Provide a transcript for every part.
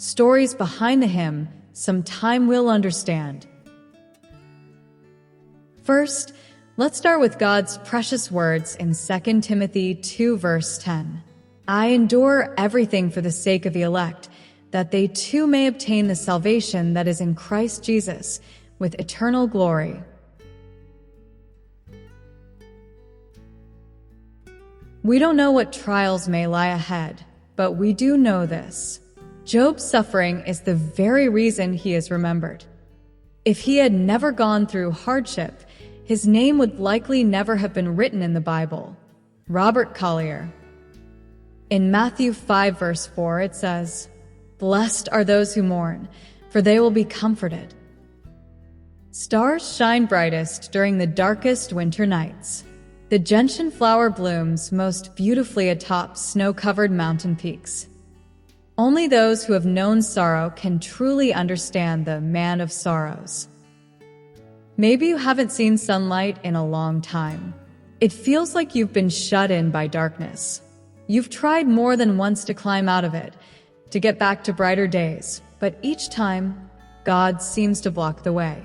stories behind the hymn, Sometime We'll Understand. First, let's start with God's precious words in 2 Timothy 2 verse 10. I endure everything for the sake of the elect, that they too may obtain the salvation that is in Christ Jesus, with eternal glory. We don't know what trials may lie ahead, but we do know this. Job's suffering is the very reason he is remembered. If he had never gone through hardship, his name would likely never have been written in the Bible. Robert Collier. In Matthew 5 verse 4 it says, "Blessed are those who mourn, for they will be comforted." Stars shine brightest during the darkest winter nights. The gentian flower blooms most beautifully atop snow-covered mountain peaks. Only those who have known sorrow can truly understand the man of sorrows. Maybe you haven't seen sunlight in a long time. It feels like you've been shut in by darkness. You've tried more than once to climb out of it, to get back to brighter days, but each time, God seems to block the way.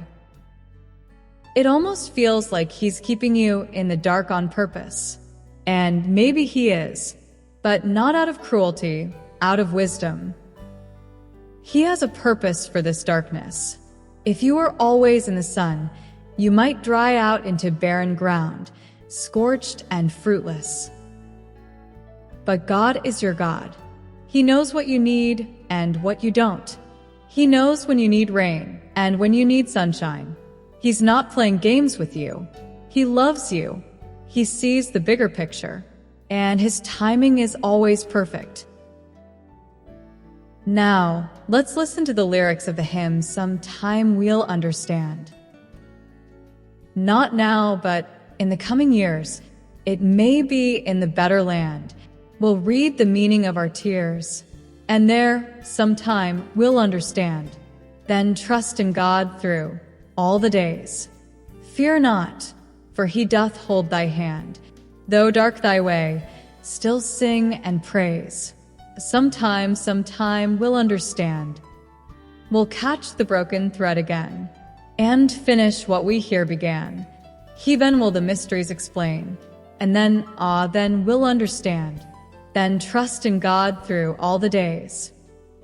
It almost feels like he's keeping you in the dark on purpose. And maybe he is, but not out of cruelty, out of wisdom. He has a purpose for this darkness. If you are always in the sun, you might dry out into barren ground, scorched and fruitless. But God is your God. He knows what you need and what you don't. He knows when you need rain and when you need sunshine. He's not playing games with you. He loves you. He sees the bigger picture, and his timing is always perfect. Now, let's listen to the lyrics of the hymn, Sometime We'll Understand. Not now, but in the coming years, it may be in the better land. We'll read the meaning of our tears, and there, sometime, we'll understand. Then trust in God through all the days. Fear not, for he doth hold thy hand. Though dark thy way, still sing and praise. Sometime we'll understand. We'll catch the broken thread again, and finish what we here began. He then will the mysteries explain, and then we'll understand. Then trust in God through all the days.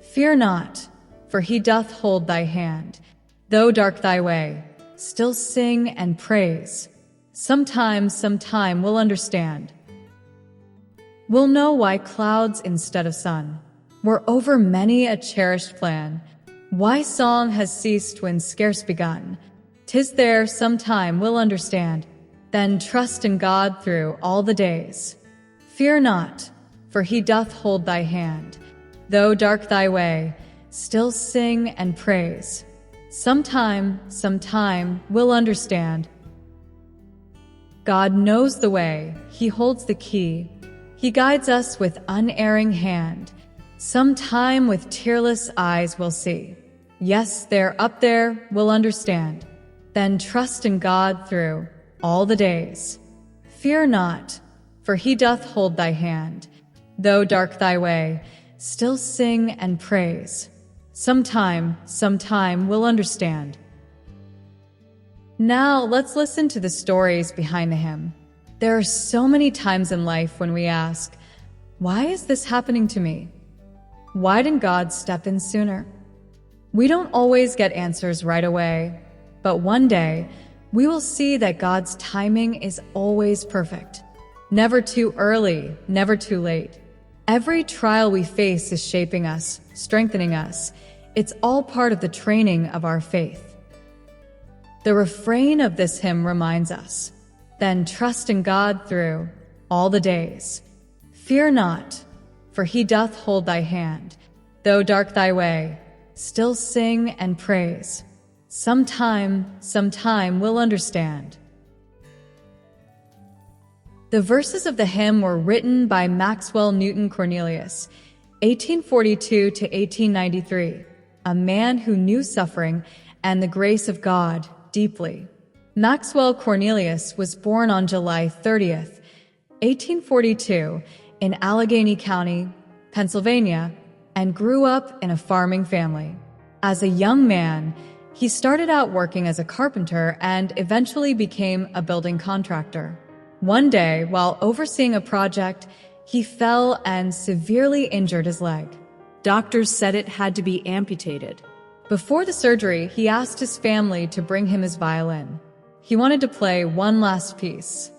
Fear not, for he doth hold thy hand. Though dark thy way, still sing and praise. Sometime we'll understand. We'll know why clouds instead of sun were over many a cherished plan, why song has ceased when scarce begun. 'Tis there sometime we'll understand. Then trust in God through all the days. Fear not, for he doth hold thy hand. Though dark thy way, still sing and praise. Sometime we'll understand. God knows the way, he holds the key. He guides us with unerring hand. Sometime with tearless eyes we'll see. Yes, they're up there, we'll understand. Then trust in God through all the days. Fear not, for he doth hold thy hand. Though dark thy way, still sing and praise. Sometime we'll understand. Now let's listen to the stories behind the hymn. There are so many times in life when we ask, why is this happening to me? Why didn't God step in sooner? We don't always get answers right away, but one day we will see that God's timing is always perfect. Never too early, never too late. Every trial we face is shaping us, strengthening us. It's all part of the training of our faith. The refrain of this hymn reminds us, then trust in God through all the days. Fear not, for he doth hold thy hand. Though dark thy way, still sing and praise. Sometime we'll understand. The verses of the hymn were written by Maxwell Newton Cornelius, 1842 to 1893, a man who knew suffering and the grace of God deeply. Maxwell Cornelius was born on July 30th, 1842, in Allegheny County, Pennsylvania, and grew up in a farming family. As a young man, he started out working as a carpenter and eventually became a building contractor. One day, while overseeing a project, he fell and severely injured his leg. Doctors said it had to be amputated. Before the surgery, he asked his family to bring him his violin. He wanted to play one last piece.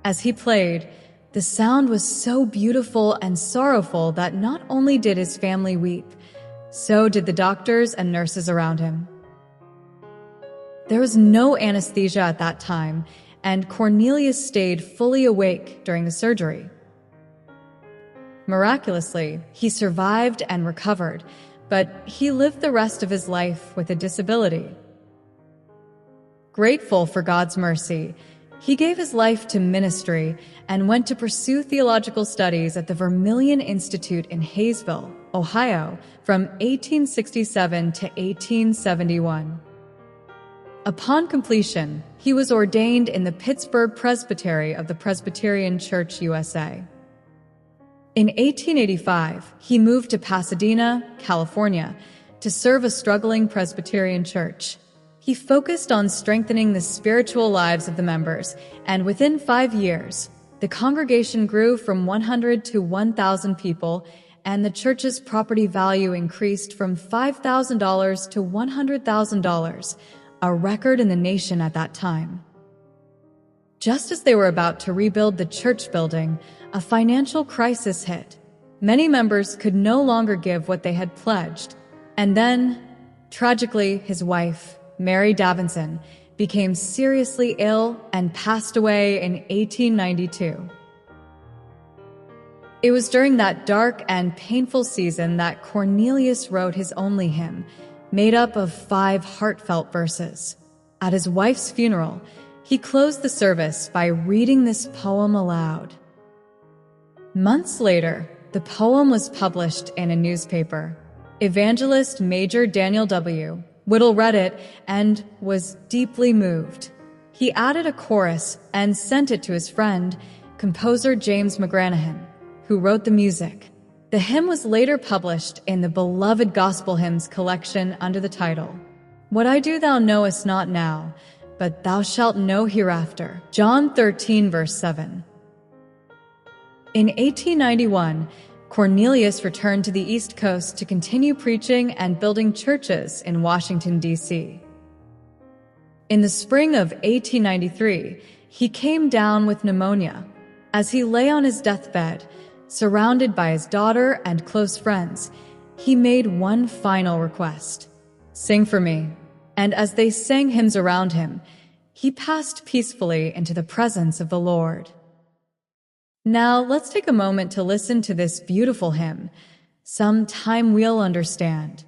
As he played, the sound was so beautiful and sorrowful that not only did his family weep, so did the doctors and nurses around him. There was no anesthesia at that time, and Cornelius stayed fully awake during the surgery. Miraculously, he survived and recovered, but he lived the rest of his life with a disability. Grateful for God's mercy, he gave his life to ministry and went to pursue theological studies at the Vermilion Institute in Hayesville, Ohio, from 1867 to 1871. Upon completion, he was ordained in the Pittsburgh Presbytery of the Presbyterian Church USA. In 1885, he moved to Pasadena, California, to serve a struggling Presbyterian church. He focused on strengthening the spiritual lives of the members, and within 5 years, the congregation grew from 100 to 1,000 people, and the church's property value increased from $5,000 to $100,000, a record in the nation at that time. Just as they were about to rebuild the church building, a financial crisis hit. Many members could no longer give what they had pledged. And then, tragically, his wife, Mary Davidson, became seriously ill and passed away in 1892. It was during that dark and painful season that Cornelius wrote his only hymn, made up of 5 heartfelt verses. At his wife's funeral, he closed the service by reading this poem aloud. Months later, the poem was published in a newspaper. Evangelist Major Daniel W. Whittle read it and was deeply moved. He added a chorus and sent it to his friend, composer James McGranahan, who wrote the music. The hymn was later published in the Beloved Gospel Hymns collection under the title, What I Do Thou Knowest Not Now, But Thou Shalt Know Hereafter. John 13, verse 7. In 1891, Cornelius returned to the East Coast to continue preaching and building churches in Washington, D.C. In the spring of 1893, he came down with pneumonia. As he lay on his deathbed, surrounded by his daughter and close friends, he made one final request: "Sing for me." And as they sang hymns around him, he passed peacefully into the presence of the Lord. Now, let's take a moment to listen to this beautiful hymn, Sometime We'll Understand.